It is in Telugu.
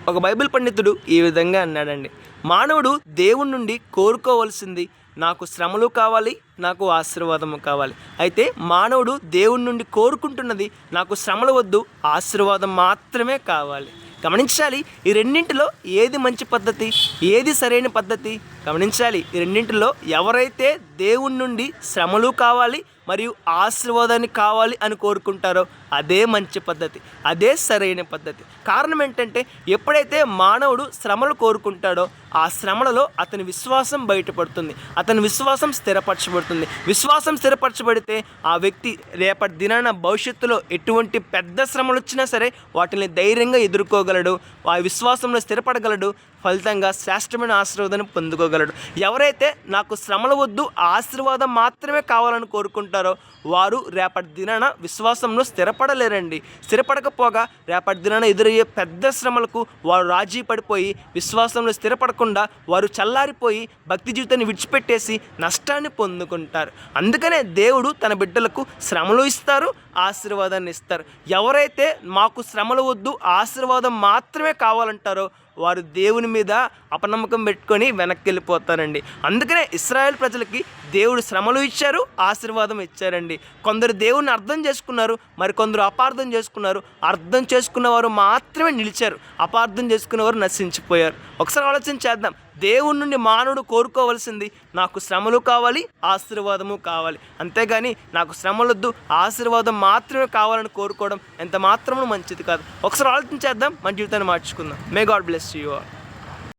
ఒక బైబిల్ పండితుడు ఈ విధంగా అన్నాడండి, మానవుడు దేవుని నుండి కోరుకోవలసింది నాకు శ్రమలు కావాలి, నాకు ఆశీర్వాదము కావాలి. అయితే మానవుడు దేవుని నుండి కోరుకుంటున్నది నాకు శ్రమలు వద్దు, ఆశీర్వాదం మాత్రమే కావాలి. గమనించాలి, ఈ రెండింటిలో ఏది మంచి పద్ధతి, ఏది సరైన పద్ధతి గమనించాలి. ఈ రెండింటిలో ఎవరైతే దేవుని నుండి శ్రమలు కావాలి మరియు ఆశీర్వాదాన్ని కావాలి అని కోరుకుంటారో అదే మంచి పద్ధతి, అదే సరైన పద్ధతి. కారణం ఏంటంటే ఎప్పుడైతే మానవుడు శ్రమలు కోరుకుంటాడో ఆ శ్రమలలో అతని విశ్వాసం బయటపడుతుంది, అతని విశ్వాసం స్థిరపరచబడుతుంది. విశ్వాసం స్థిరపరచబడితే ఆ వ్యక్తి రేపటి దినాన భవిష్యత్తులో ఎటువంటి పెద్ద శ్రమలు వచ్చినా సరే వాటిని ధైర్యంగా ఎదుర్కోగలడు, ఆ విశ్వాసంలో స్థిరపడగలడు, ఫలితంగా శ్రేష్టమైన ఆశీర్వాదాన్ని పొందుకోగలడు. ఎవరైతే నాకు శ్రమలు వద్దు ఆశీర్వాదం మాత్రమే కావాలని కోరుకుంటారో వారు రేపటి దినాన విశ్వాసంలో స్థిరపడలేరండి. స్థిరపడకపోగా రేపటి దినాన ఎదురయ్యే పెద్ద శ్రమలకు వారు రాజీ పడిపోయి విశ్వాసంలో స్థిరపడకుండా వారు చల్లారిపోయి భక్తి జీవితాన్ని విడిచిపెట్టేసి నష్టాన్ని పొందుకుంటారు. అందుకనే దేవుడు తన బిడ్డలకు శ్రమలు ఇస్తారు, ఆశీర్వాదాన్ని ఇస్తారు. ఎవరైతే మాకు శ్రమలు వద్దు ఆశీర్వాదం మాత్రమే కావాలంటారో వారు దేవుని మీద అపనమ్మకం పెట్టుకొని వెనక్కి వెళ్ళిపోతారండి. అందుకనే ఇశ్రాయేల్ ప్రజలకి దేవుడు శ్రమలు ఇచ్చారు, ఆశీర్వాదం ఇచ్చారండి. కొందరు దేవుని అర్థం చేసుకున్నారు, మరి కొందరు అపార్థం చేసుకున్నారు. అర్థం చేసుకున్న వారు మాత్రమే నిలిచారు, అపార్థం చేసుకున్నవారు నశించిపోయారు. ఒకసారి ఆలోచన చేద్దాం. దేవుని నుండి మానవుడు కోరుకోవాల్సింది నాకు శ్రమలు కావాలి, ఆశీర్వాదము కావాలి. అంతేగాని నాకు శ్రమలొద్దు ఆశీర్వాదం మాత్రమే కావాలని కోరుకోవడం ఎంత మాత్రము మంచిది కాదు. ఒకసారి ఆలోచన చేద్దాం, మన జీవితాన్ని మార్చుకుందాం. May God bless you all.